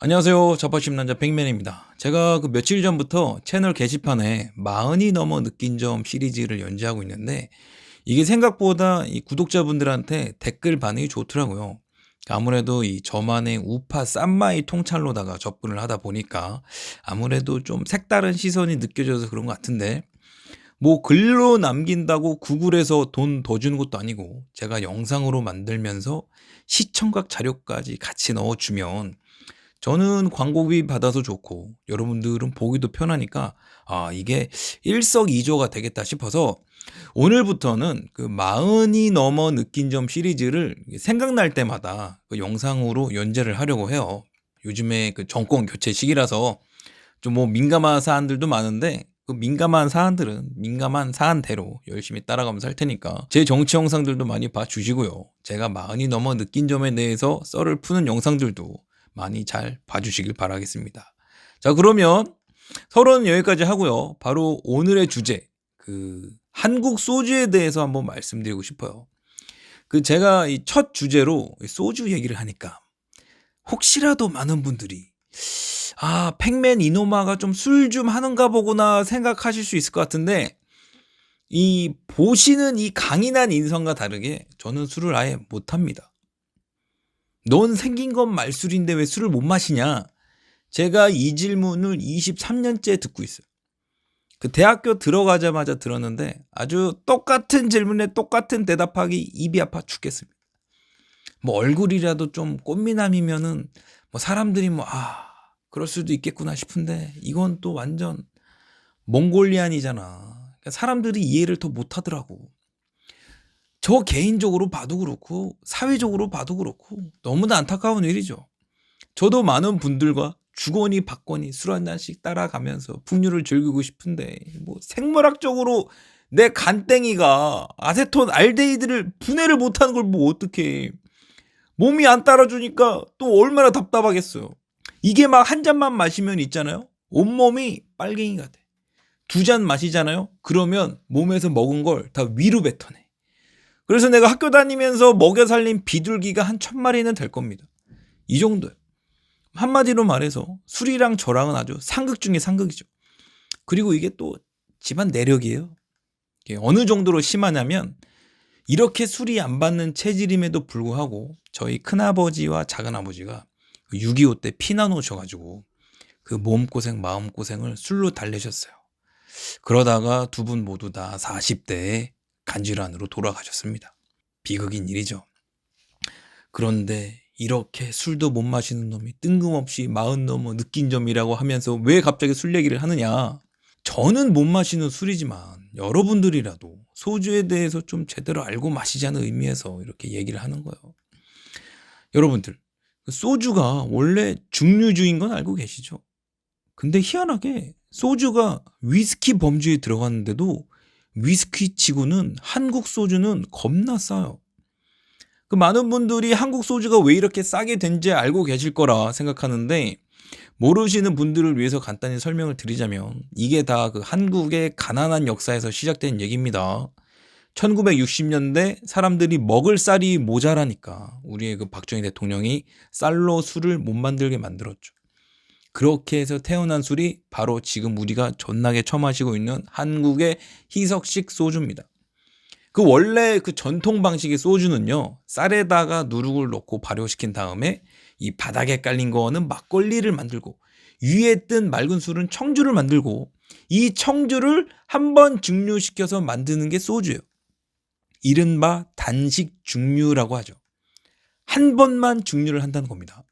안녕하세요. 자파심 남자 백맨입니다. 제가 며칠 전부터 채널 게시판에 40이 넘어 느낀 점 시리즈를 연재하고 있는데 이게 생각보다 이 구독자분들한테 댓글 반응이 좋더라고요. 아무래도 이 저만의 우파 쌈마이 통찰로다가 접근을 하다 보니까 아무래도 좀 색다른 시선이 느껴져서 그런 것 같은데 뭐 글로 남긴다고 구글에서 돈 더 주는 것도 아니고 제가 영상으로 만들면서 시청각 자료까지 같이 넣어주면 저는 광고비 받아서 좋고 여러분들은 보기도 편하니까 이게 일석이조가 되겠다 싶어서 오늘부터는 40이 넘어 느낀 점 시리즈를 생각날 때마다 영상으로 연재를 하려고 해요. 요즘에 정권 교체 시기라서 좀 뭐 민감한 사안들도 많은데 민감한 사안들은 민감한 사안대로 열심히 따라가면서 할 테니까 제 정치 영상들도 많이 봐주시고요. 제가 40이 넘어 느낀 점에 대해서 썰을 푸는 영상들도 많이 잘 봐주시길 바라겠습니다. 자, 그러면 서론은 여기까지 하고요. 바로 오늘의 주제, 한국 소주에 대해서 한번 말씀드리고 싶어요. 제가 이 첫 주제로 소주 얘기를 하니까 혹시라도 많은 분들이 팩맨 이노마가 좀 술 좀 하는가 보구나 생각하실 수 있을 것 같은데 이 보시는 이 강인한 인성과 다르게 저는 술을 아예 못합니다. 넌 생긴 건 말술인데 왜 술을 못 마시냐? 제가 이 질문을 23년째 듣고 있어요. 대학교 들어가자마자 들었는데 아주 똑같은 질문에 똑같은 대답하기 입이 아파 죽겠습니다. 뭐 얼굴이라도 좀 꽃미남이면은 뭐 사람들이 그럴 수도 있겠구나 싶은데 이건 또 완전 몽골리안이잖아. 그러니까 사람들이 이해를 더 못하더라고. 저 개인적으로 봐도 그렇고 사회적으로 봐도 그렇고 너무나 안타까운 일이죠. 저도 많은 분들과 주거니 받거니 술 한 잔씩 따라가면서 풍류를 즐기고 싶은데 뭐 생물학적으로 내 간땡이가 아세톤 알데히드를 분해를 못하는 걸 뭐 어떡해. 몸이 안 따라주니까 또 얼마나 답답하겠어요. 이게 막 한 잔만 마시면 있잖아요. 온몸이 빨갱이가 돼. 2잔 마시잖아요. 그러면 몸에서 먹은 걸 다 위로 뱉어내. 그래서 내가 학교 다니면서 먹여 살린 비둘기가 한 1000마리는 될 겁니다. 이 정도예요. 한마디로 말해서 술이랑 저랑은 아주 상극 중에 상극이죠. 그리고 이게 또 집안 내력이에요. 이게 어느 정도로 심하냐면 이렇게 술이 안 받는 체질임에도 불구하고 저희 큰아버지와 작은아버지가 6.25 때 피난 오셔가지고 몸고생 마음고생을 술로 달래셨어요. 그러다가 두 분 모두 다 40대에 간질환으로 돌아가셨습니다. 비극인 일이죠. 그런데 이렇게 술도 못 마시는 놈이 뜬금없이 40 넘어 느낀 점이라고 하면서 왜 갑자기 술 얘기를 하느냐. 저는 못 마시는 술이지만 여러분들이라도 소주에 대해서 좀 제대로 알고 마시자는 의미에서 이렇게 얘기를 하는 거예요. 여러분들, 소주가 원래 중류주인 건 알고 계시죠? 근데 희한하게 소주가 위스키 범주에 들어갔는데도 위스키 치고는 한국 소주는 겁나 싸요. 많은 분들이 한국 소주가 왜 이렇게 싸게 된지 알고 계실 거라 생각하는데 모르시는 분들을 위해서 간단히 설명을 드리자면 이게 다 한국의 가난한 역사에서 시작된 얘기입니다. 1960년대 사람들이 먹을 쌀이 모자라니까 우리의 박정희 대통령이 쌀로 술을 못 만들게 만들었죠. 그렇게 해서 태어난 술이 바로 지금 우리가 존나게 처마시고 있는 한국의 희석식 소주입니다. 원래 전통 방식의 소주는요, 쌀에다가 누룩을 넣고 발효시킨 다음에 이 바닥에 깔린 거는 막걸리를 만들고 위에 뜬 맑은 술은 청주를 만들고 이 청주를 한번 증류시켜서 만드는 게 소주예요. 이른바 단식 증류라고 하죠. 한 번만 증류를 한다는 겁니다.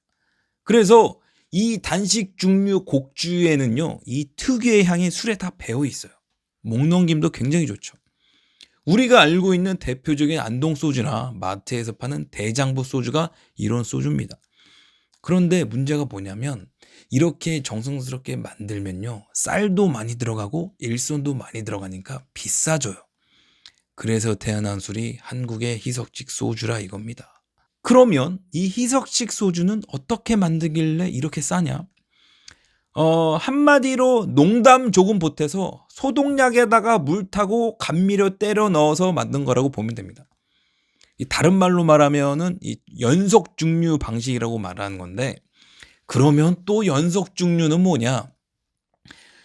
그래서 이 단식 증류 곡주에는요, 이 특유의 향이 술에 다 배어 있어요. 목 넘김도 굉장히 좋죠. 우리가 알고 있는 대표적인 안동소주나 마트에서 파는 대장부 소주가 이런 소주입니다. 그런데 문제가 뭐냐면 이렇게 정성스럽게 만들면요, 쌀도 많이 들어가고 일손도 많이 들어가니까 비싸져요. 그래서 태어난 술이 한국의 희석식 소주라 이겁니다. 그러면 이 희석식 소주는 어떻게 만들길래 이렇게 싸냐? 한마디로 농담 조금 보태서 소독약에다가 물 타고 감미료 때려 넣어서 만든 거라고 보면 됩니다. 다른 말로 말하면은 이 연속 증류 방식이라고 말하는 건데 그러면 또 연속 증류는 뭐냐?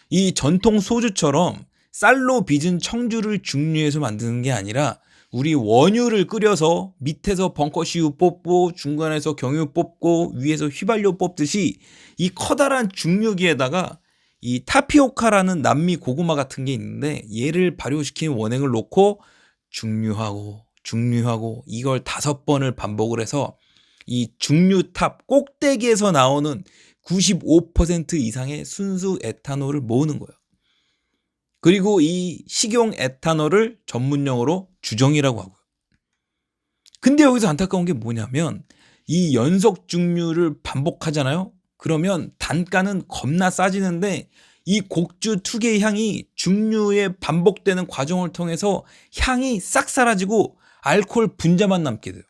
이 전통 소주처럼 쌀로 빚은 청주를 증류해서 만드는 게 아니라 우리 원유를 끓여서 밑에서 벙커시유 뽑고 중간에서 경유 뽑고 위에서 휘발유 뽑듯이 이 커다란 증류기에다가 이 타피오카라는 남미 고구마 같은 게 있는데 얘를 발효시킨 원액을 넣고 증류하고 이걸 5번을 반복을 해서 이 증류탑 꼭대기에서 나오는 95% 이상의 순수 에탄올을 모으는 거예요. 그리고 이 식용 에탄올을 전문용어로 주정이라고 하고요. 근데 여기서 안타까운 게 뭐냐면 이 연속 증류를 반복하잖아요. 그러면 단가는 겁나 싸지는데 이 곡주 특유의 향이 증류에 반복되는 과정을 통해서 향이 싹 사라지고 알코올 분자만 남게 돼요.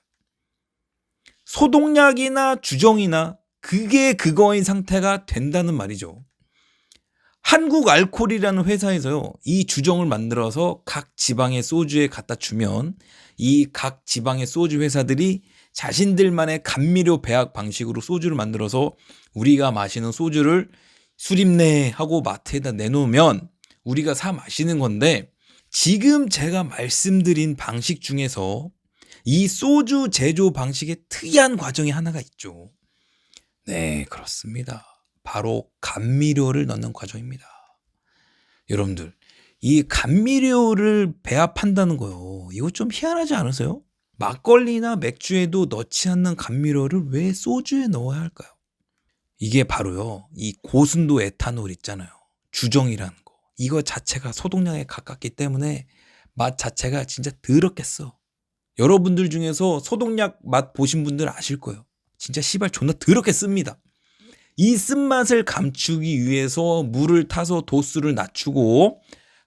소독약이나 주정이나 그게 그거인 상태가 된다는 말이죠. 한국 알코올이라는 회사에서요, 이 주정을 만들어서 각 지방의 소주에 갖다 주면 이 각 지방의 소주 회사들이 자신들만의 감미료 배합 방식으로 소주를 만들어서 우리가 마시는 소주를 수립내 하고 마트에다 내놓으면 우리가 사 마시는 건데, 지금 제가 말씀드린 방식 중에서 이 소주 제조 방식의 특이한 과정이 하나가 있죠. 네, 그렇습니다. 바로 감미료를 넣는 과정입니다. 여러분들, 이 감미료를 배합한다는 거요, 이거 좀 희한하지 않으세요? 막걸리나 맥주에도 넣지 않는 감미료를 왜 소주에 넣어야 할까요? 이게 바로요, 이 고순도 에탄올 있잖아요. 주정이라는 거. 이거 자체가 소독약에 가깝기 때문에 맛 자체가 진짜 더럽겠어. 여러분들 중에서 소독약 맛 보신 분들 아실 거예요. 진짜 씨발 존나 더럽게 씁니다. 이 쓴맛을 감추기 위해서 물을 타서 도수를 낮추고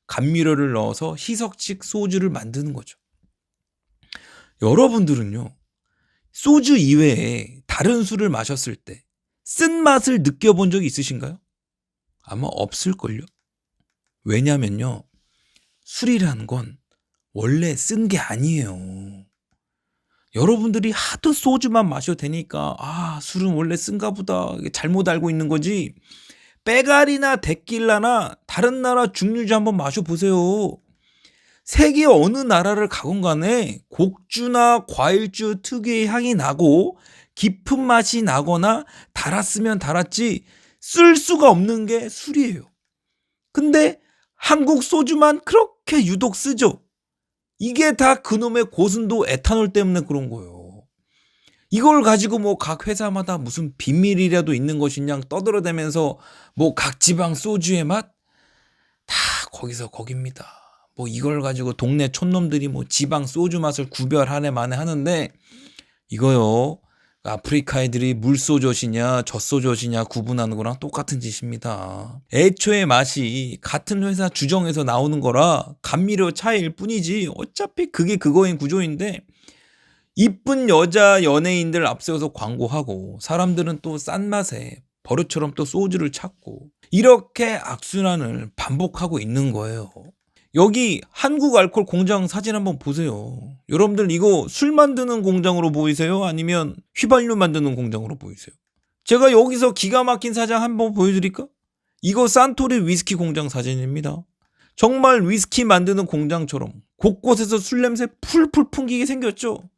감미료를 넣어서 희석식 소주를 만드는 거죠. 여러분들은요, 소주 이외에 다른 술을 마셨을 때 쓴맛을 느껴본 적이 있으신가요? 아마 없을걸요? 왜냐면요, 술이라는 건 원래 쓴 게 아니에요. 여러분들이 하도 소주만 마셔도 되니까 술은 원래 쓴가 보다 잘못 알고 있는 거지, 빼가리나 데킬라나 다른 나라 증류주 한번 마셔보세요. 세계 어느 나라를 가건 간에 곡주나 과일주 특유의 향이 나고 깊은 맛이 나거나 달았으면 달았지 쓸 수가 없는 게 술이에요. 근데 한국 소주만 그렇게 유독 쓰죠. 이게 다 그놈의 고순도 에탄올 때문에 그런 거예요. 이걸 가지고 뭐 각 회사마다 무슨 비밀이라도 있는 것이냐 떠들어대면서 뭐 각 지방 소주의 맛? 다 거기서 거깁니다. 뭐 이걸 가지고 동네 촌놈들이 뭐 지방 소주 맛을 구별하네 마네 하는데, 이거요, 아프리카 애들이 물소주시냐 젖소주시냐 구분하는 거랑 똑같은 짓입니다. 애초에 맛이 같은 회사 주정에서 나오는 거라 감미료 차이일 뿐이지 어차피 그게 그거인 구조인데, 이쁜 여자 연예인들 앞세워서 광고하고 사람들은 또 싼 맛에 버릇처럼 또 소주를 찾고 이렇게 악순환을 반복하고 있는 거예요. 여기 한국 알코올 공장 사진 한번 보세요. 여러분들 이거 술 만드는 공장으로 보이세요? 아니면 휘발유 만드는 공장으로 보이세요? 제가 여기서 기가 막힌 사장 한번 보여드릴까? 이거 산토리 위스키 공장 사진입니다. 정말 위스키 만드는 공장처럼 곳곳에서 술 냄새 풀풀 풍기게 생겼죠?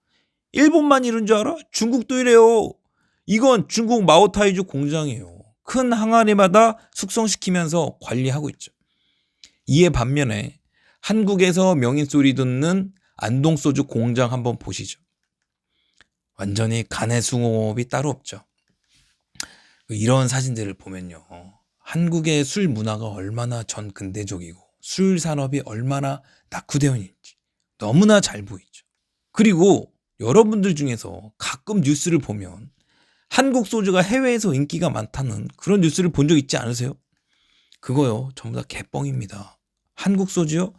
일본만 이런 줄 알아? 중국도 이래요. 이건 중국 마오타이주 공장이에요. 큰 항아리마다 숙성시키면서 관리하고 있죠. 이에 반면에 한국에서 명인 소리 듣는 안동소주 공장 한번 보시죠. 완전히 가내수공업이 따로 없죠. 이런 사진들을 보면요, 한국의 술 문화가 얼마나 전 근대적이고 술 산업이 얼마나 낙후되어 있는지 너무나 잘 보이죠. 그리고 여러분들 중에서 가끔 뉴스를 보면 한국 소주가 해외에서 인기가 많다는 그런 뉴스를 본 적 있지 않으세요? 그거요, 전부 다 개뻥입니다. 한국 소주요,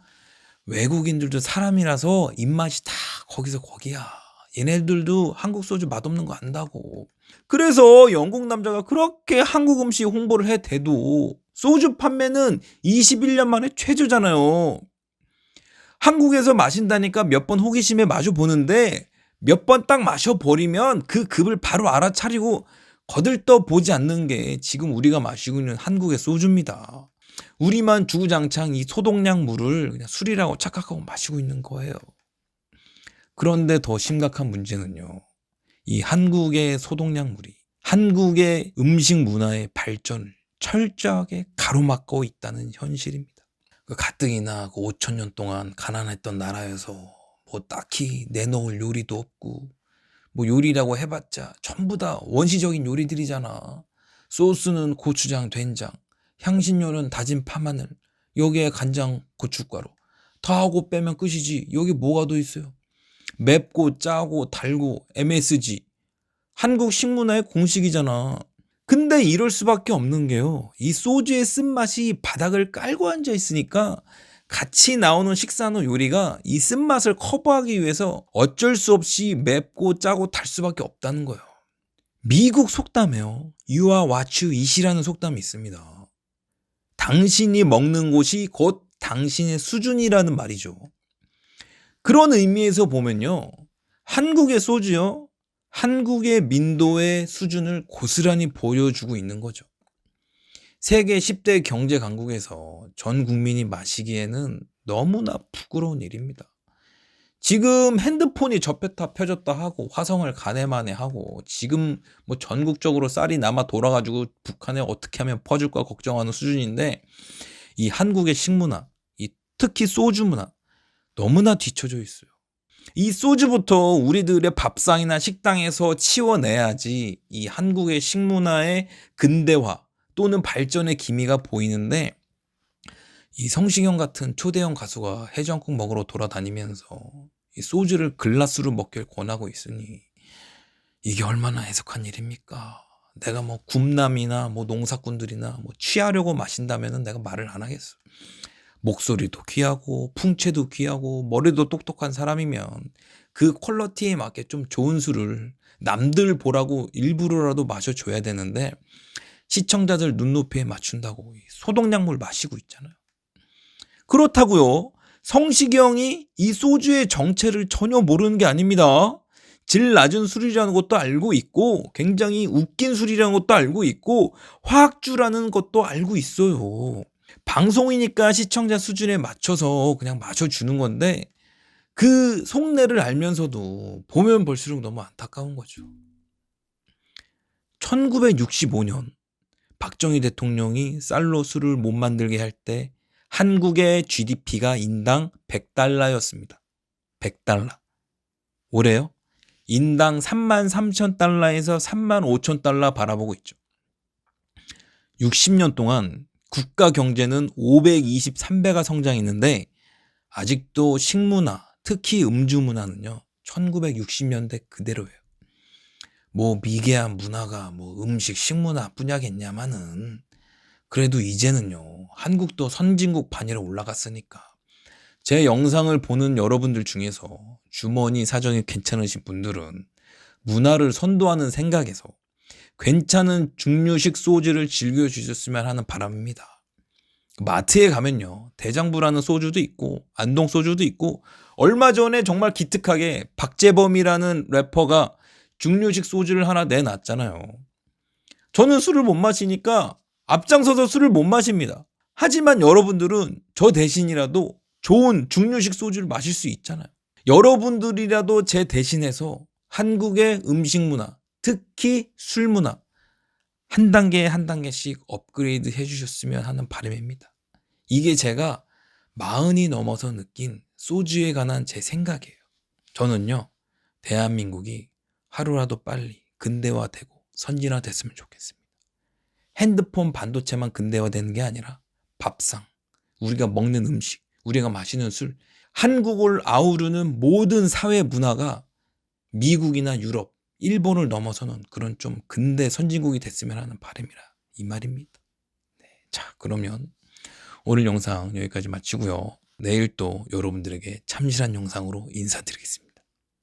외국인들도 사람이라서 입맛이 다 거기서 거기야. 얘네들도 한국 소주 맛없는 거 안다고. 그래서 영국 남자가 그렇게 한국 음식 홍보를 해대도 소주 판매는 21년 만에 최저잖아요. 한국에서 마신다니까 몇 번 호기심에 마셔보는데 몇 번 딱 마셔버리면 그 급을 바로 알아차리고 거들떠 보지 않는 게 지금 우리가 마시고 있는 한국의 소주입니다. 우리만 주구장창 이 소독약 물을 그냥 술이라고 착각하고 마시고 있는 거예요. 그런데 더 심각한 문제는요. 이 한국의 소독약 물이 한국의 음식 문화의 발전을 철저하게 가로막고 있다는 현실입니다. 그 가뜩이나 그 5천 년 동안 가난했던 나라에서 뭐 딱히 내놓을 요리도 없고 뭐 요리라고 해봤자 전부 다 원시적인 요리들이잖아. 소스는 고추장, 된장, 향신료는 다진 파마늘, 여기에 간장, 고춧가루. 다 하고 빼면 끝이지. 여기 뭐가 더 있어요? 맵고 짜고 달고 MSG. 한국 식문화의 공식이잖아. 근데 이럴 수밖에 없는 게요. 이 소주의 쓴맛이 바닥을 깔고 앉아 있으니까 같이 나오는 식사나 요리가 이 쓴맛을 커버하기 위해서 어쩔 수 없이 맵고 짜고 달 수밖에 없다는 거예요. 미국 속담에요. You are what you eat이라는 속담이 있습니다. 당신이 먹는 곳이 곧 당신의 수준이라는 말이죠. 그런 의미에서 보면요. 한국의 소주요. 한국의 민도의 수준을 고스란히 보여주고 있는 거죠. 세계 10대 경제 강국에서 전 국민이 마시기에는 너무나 부끄러운 일입니다. 지금 핸드폰이 접혔다 펴졌다 하고 화성을 가네마네 하고 지금 뭐 전국적으로 쌀이 남아 돌아가지고 북한에 어떻게 하면 퍼질까 걱정하는 수준인데 이 한국의 식문화, 이 특히 소주 문화 너무나 뒤처져 있어요. 이 소주부터 우리들의 밥상이나 식당에서 치워내야지 이 한국의 식문화의 근대화 또는 발전의 기미가 보이는데 이 성시경 같은 초대형 가수가 해장국 먹으러 돌아다니면서 이 소주를 글라스로 먹길 권하고 있으니 이게 얼마나 애석한 일입니까? 내가 뭐 굽남이나 뭐 농사꾼들이나 뭐 취하려고 마신다면은 내가 말을 안 하겠어. 목소리도 귀하고 풍채도 귀하고 머리도 똑똑한 사람이면 그 퀄리티에 맞게 좀 좋은 술을 남들 보라고 일부러라도 마셔줘야 되는데 시청자들 눈높이에 맞춘다고 소독약물 마시고 있잖아요. 그렇다고요. 성시경이 이 소주의 정체를 전혀 모르는 게 아닙니다. 질 낮은 술이라는 것도 알고 있고 굉장히 웃긴 술이라는 것도 알고 있고 화학주라는 것도 알고 있어요. 방송이니까 시청자 수준에 맞춰서 그냥 마셔주는 건데 그 속내를 알면서도 보면 볼수록 너무 안타까운 거죠. 1965년 박정희 대통령이 쌀로 술을 못 만들게 할 때 한국의 GDP가 인당 100달러였습니다. 100달러. 올해요? 인당 33,000달러에서 35,000달러 바라보고 있죠. 60년 동안 국가 경제는 523배가 성장했는데 아직도 식문화, 특히 음주 문화는요. 1960년대 그대로예요. 뭐 미개한 문화가 뭐 음식, 식문화뿐이겠냐마는 그래도 이제는요. 한국도 선진국 반열에 올라갔으니까 제 영상을 보는 여러분들 중에서 주머니 사정이 괜찮으신 분들은 문화를 선도하는 생각에서 괜찮은 중류식 소주를 즐겨주셨으면 하는 바람입니다. 마트에 가면요. 대장부라는 소주도 있고 안동 소주도 있고 얼마 전에 정말 기특하게 박재범이라는 래퍼가 중류식 소주를 하나 내놨잖아요. 저는 술을 못 마시니까 앞장서서 술을 못 마십니다. 하지만 여러분들은 저 대신이라도 좋은 중류식 소주를 마실 수 있잖아요. 여러분들이라도 제 대신해서 한국의 음식 문화, 특히 술 문화 한 단계 한 단계씩 업그레이드 해주셨으면 하는 바람입니다. 이게 제가 40이 넘어서 느낀 소주에 관한 제 생각이에요. 저는요. 대한민국이 하루라도 빨리 근대화되고 선진화됐으면 좋겠습니다. 핸드폰 반도체만 근대화되는 게 아니라 밥상, 우리가 먹는 음식, 우리가 마시는 술, 한국을 아우르는 모든 사회 문화가 미국이나 유럽, 일본을 넘어서는 그런 좀 근대 선진국이 됐으면 하는 바람이라 이 말입니다. 네, 자, 그러면 오늘 영상 여기까지 마치고요. 내일 또 여러분들에게 참신한 영상으로 인사드리겠습니다.